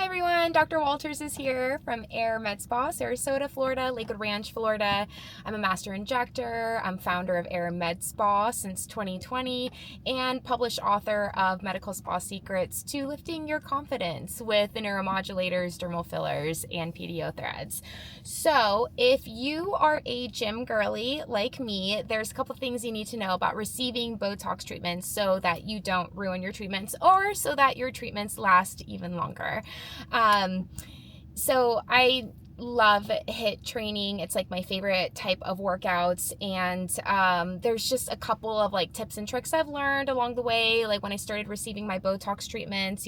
Hi everyone, Dr. Walters is here from Aire MedSpa, Sarasota, Florida, Lakewood Ranch, Florida. I'm a master injector. I'm founder of Aire MedSpa since 2020 and published author of Medical Spa Secrets to Lifting Your Confidence with the neuromodulators, dermal fillers, and PDO threads. So if you are a gym girly like me, there's a couple things you need to know about receiving Botox treatments so that you don't ruin your treatments or so that your treatments last even longer. So I love HIIT training. It's like my favorite type of workouts, and there's just a couple of like tips and tricks I've learned along the way. Like when I started receiving my Botox treatments,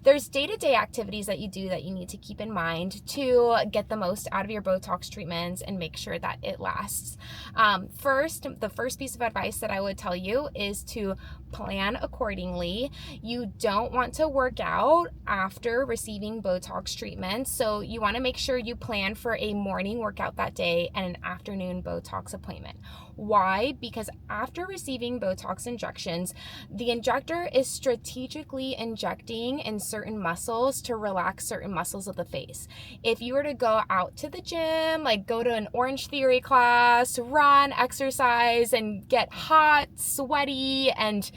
there's day-to-day activities that you do that you need to keep in mind to get the most out of your Botox treatments and make sure that it lasts. The first piece of advice that I would tell you is to plan accordingly. You don't want to work out after receiving Botox treatments, so you want to make sure you plan for a morning workout that day and an afternoon Botox appointment. Why? Because after receiving Botox injections, the injector is strategically injecting in certain muscles to relax certain muscles of the face. If you were to go out to the gym, like go to an Orange Theory class, run, exercise, and get hot, sweaty, and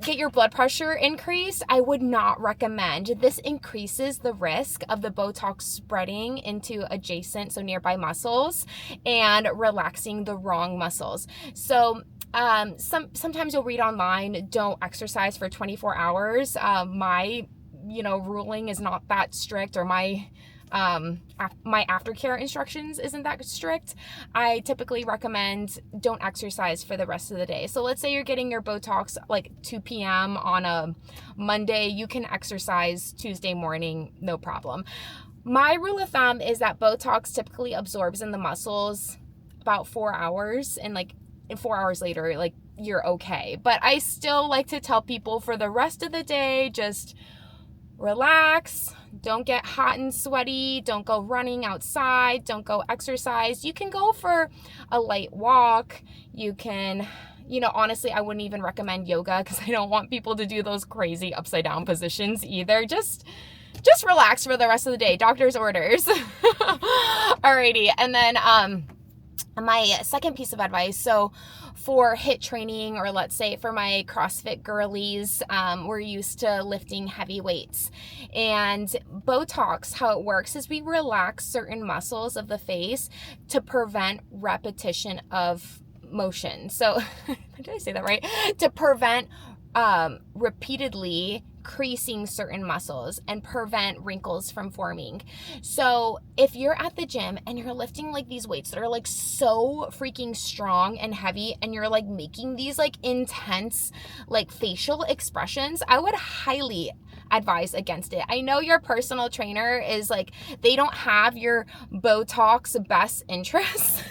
get your blood pressure increased, I would not recommend. This increases the risk of the Botox spreading into adjacent, so nearby muscles, and relaxing the wrong muscles. So sometimes you'll read online, don't exercise for 24 hours. My ruling is not that strict, or my aftercare instructions isn't that strict. I typically recommend don't exercise for the rest of the day. So let's say you're getting your Botox like 2 p.m. on a Monday, you can exercise Tuesday morning, no problem. My rule of thumb is that Botox typically absorbs in the muscles about 4 hours, and 4 hours later, you're okay. But I still like to tell people for the rest of the day, just relax. Don't get hot and sweaty. Don't go running outside. Don't go exercise. You can go for a light walk. You can, honestly, I wouldn't even recommend yoga because I don't want people to do those crazy upside down positions either. Just relax for the rest of the day. Doctor's orders. Alrighty. And then, my second piece of advice, so for HIIT training, or let's say for my CrossFit girlies, we're used to lifting heavy weights. And Botox, how it works is we relax certain muscles of the face to prevent repetition of motion. So, did I say that right? To prevent repeatedly creasing certain muscles and prevent wrinkles from forming. So if you're at the gym and you're lifting these weights that are so freaking strong and heavy, and you're making these intense facial expressions, I would highly advise against it. I know your personal trainer is they don't have your Botox best interests.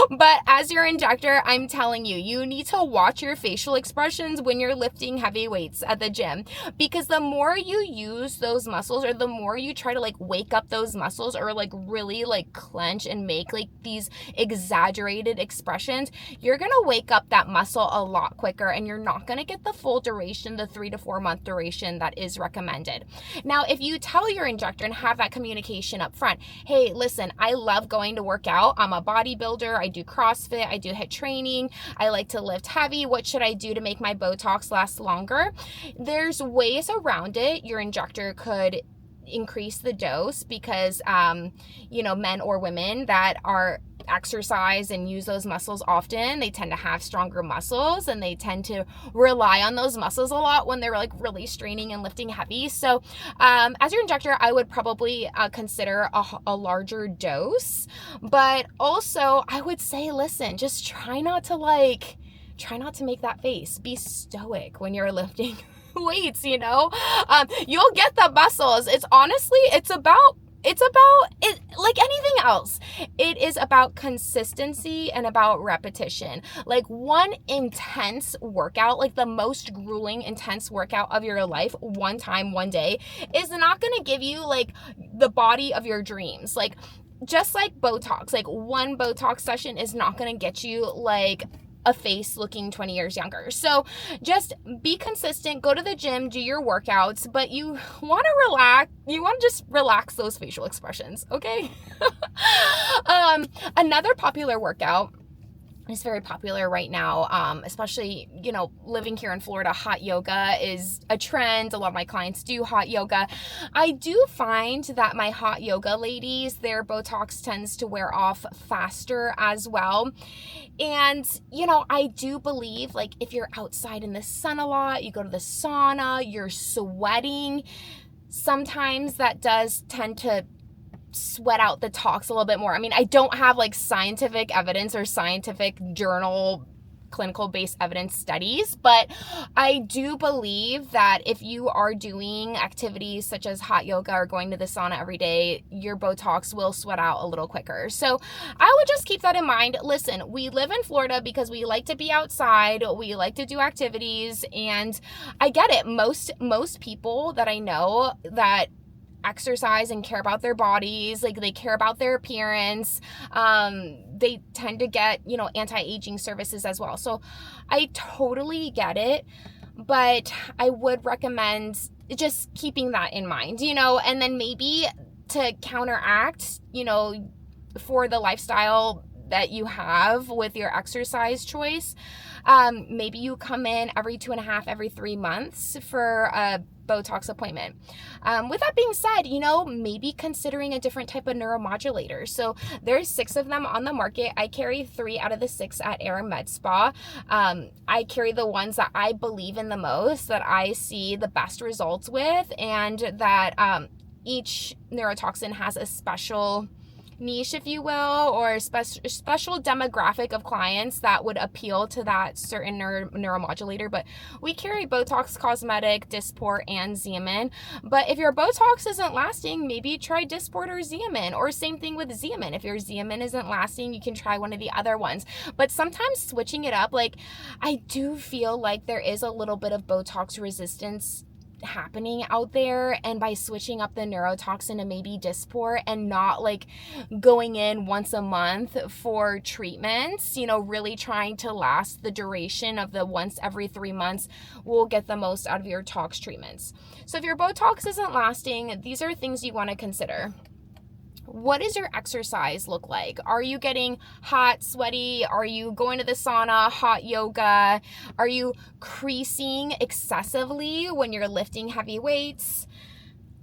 But as your injector, I'm telling you, you need to watch your facial expressions when you're lifting heavy weights at the gym, because the more you use those muscles, or the more you try to wake up those muscles, or really clench and make these exaggerated expressions, you're gonna wake up that muscle a lot quicker, and you're not gonna get the full duration, the 3 to 4 month duration that is recommended. Now, if you tell your injector and have that communication up front, hey, listen, I love going to work out. I'm a bodybuilder. I do CrossFit. I do HIIT training. I like to lift heavy. What should I do to make my Botox last longer? There's ways around it. Your injector could increase the dose because, men or women that are exercise and use those muscles often, they tend to have stronger muscles, and they tend to rely on those muscles a lot when they're really straining and lifting heavy. So as your injector, I would probably consider a larger dose, but also I would say, listen, just try not to make that face. Be stoic when you're lifting weights, you'll get the muscles. It's about it, like anything else. It is about consistency and about repetition. One intense workout, the most grueling intense workout of your life, one time, one day, is not going to give you the body of your dreams. Just like Botox, one Botox session is not going to get you a face looking 20 years younger. So just be consistent, go to the gym, do your workouts, but you want to relax. You want to just relax those facial expressions, okay? Another popular workout is very popular right now, especially, living here in Florida. Hot yoga is a trend. A lot of my clients do hot yoga. I do find that my hot yoga ladies, their Botox tends to wear off faster as well. And, I do believe, like, if you're outside in the sun a lot, you go to the sauna, you're sweating, sometimes that does tend to sweat out the tox a little bit more. I mean, I don't have like scientific evidence or scientific journal clinical based evidence studies, but I do believe that if you are doing activities such as hot yoga or going to the sauna every day, your Botox will sweat out a little quicker. So I would just keep that in mind. Listen, we live in Florida because we like to be outside, we like to do activities, and I get it. Most people that I know that exercise and care about their bodies, like they care about their appearance, they tend to get, anti-aging services as well. So I totally get it, but I would recommend just keeping that in mind, and then maybe to counteract, for the lifestyle that you have with your exercise choice, maybe you come in every 2.5, every 3 months for a Botox appointment. With that being said, maybe considering a different type of neuromodulator. So there's 6 of them on the market. I carry 3 out of the 6 at Aire MedSpa. I carry the ones that I believe in the most, that I see the best results with, and that each neurotoxin has a special niche, if you will, or a special demographic of clients that would appeal to that certain neuromodulator. But we carry Botox Cosmetic, Dysport, and Xeomin. But if your Botox isn't lasting, maybe try Dysport or Xeomin, or same thing with Xeomin. If your Xeomin isn't lasting, you can try one of the other ones. But sometimes switching it up, like, I do feel like there is a little bit of Botox resistance happening out there, and by switching up the neurotoxin to maybe Dysport and not like going in once a month for treatments, really trying to last the duration of the once every 3 months, will get the most out of your tox treatments. So if your Botox isn't lasting, these are things you want to consider. What does your exercise look like? Are you getting hot, sweaty? Are you going to the sauna, hot yoga? Are you creasing excessively when you're lifting heavy weights?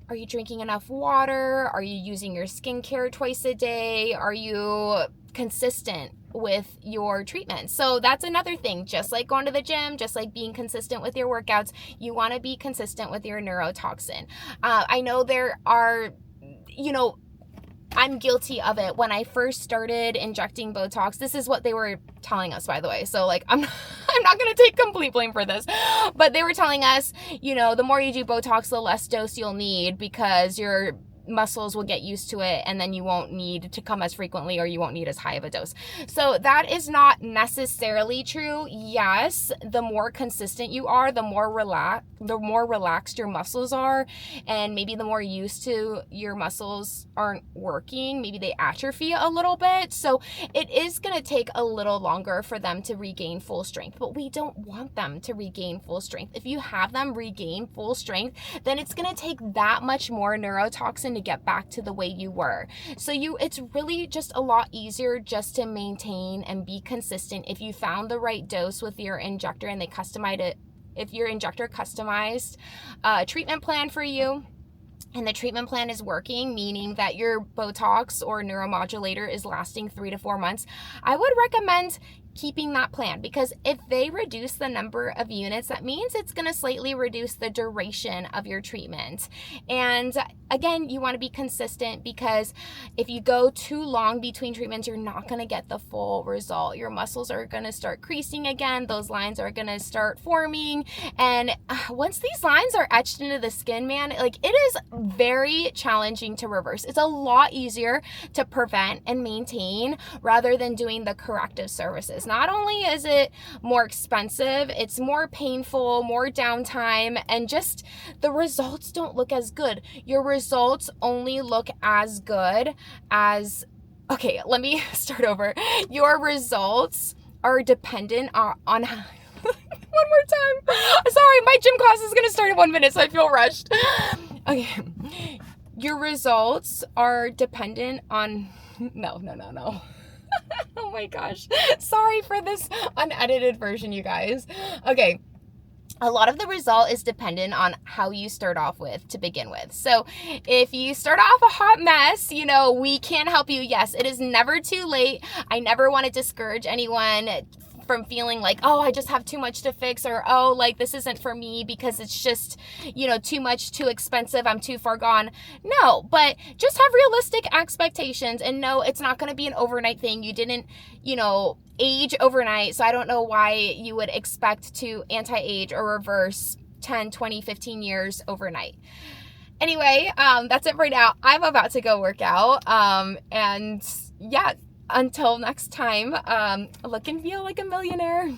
Are you drinking enough water? Are you using your skincare twice a day? Are you consistent with your treatment? So that's another thing. Just like going to the gym, just like being consistent with your workouts, you want to be consistent with your neurotoxin. I know there are, I'm guilty of it. When I first started injecting Botox, this is what they were telling us, by the way. So like, I'm not going to take complete blame for this, but they were telling us, the more you do Botox, the less dose you'll need, because your muscles will get used to it, and then you won't need to come as frequently, or you won't need as high of a dose. So that is not necessarily true. Yes, the more consistent you are, the more relaxed your muscles are, and maybe the more used to your muscles aren't working, maybe they atrophy a little bit. So it is going to take a little longer for them to regain full strength, but we don't want them to regain full strength. If you have them regain full strength, then it's going to take that much more neurotoxin to get back to the way you were. So it's really just a lot easier just to maintain and be consistent if you found the right dose with your injector and they customized it. If your injector customized a treatment plan for you, and the treatment plan is working, meaning that your Botox or neuromodulator is lasting 3 to 4 months, I would recommend keeping that plan, because if they reduce the number of units, that means it's going to slightly reduce the duration of your treatment. And again, you want to be consistent, because if you go too long between treatments, you're not going to get the full result. Your muscles are going to start creasing again. Those lines are going to start forming. And once these lines are etched into the skin, man, like, it is very challenging to reverse. It's a lot easier to prevent and maintain rather than doing the corrective services. Not only is it more expensive, it's more painful, more downtime, and just the results don't look as good. Your results only look as good as, okay, let me start over. Your results are dependent on one more time. Sorry, my gym class is going to start in 1 minute, so I feel rushed. Okay. Your results are dependent on, no. Oh my gosh. Sorry for this unedited version, you guys. Okay. A lot of the result is dependent on how you start off with to begin with. So if you start off a hot mess, you know, we can help you. Yes, it is never too late. I never want to discourage anyone from feeling like, oh, I just have too much to fix, or, oh, like this isn't for me because it's just, you know, too much, too expensive, I'm too far gone. No, but just have realistic expectations and know it's not going to be an overnight thing. You didn't, you know, age overnight. So I don't know why you would expect to anti-age or reverse 10, 20, 15 years overnight. Anyway, that's it for now. I'm about to go work out. And yeah, until next time, look and feel like a millionaire.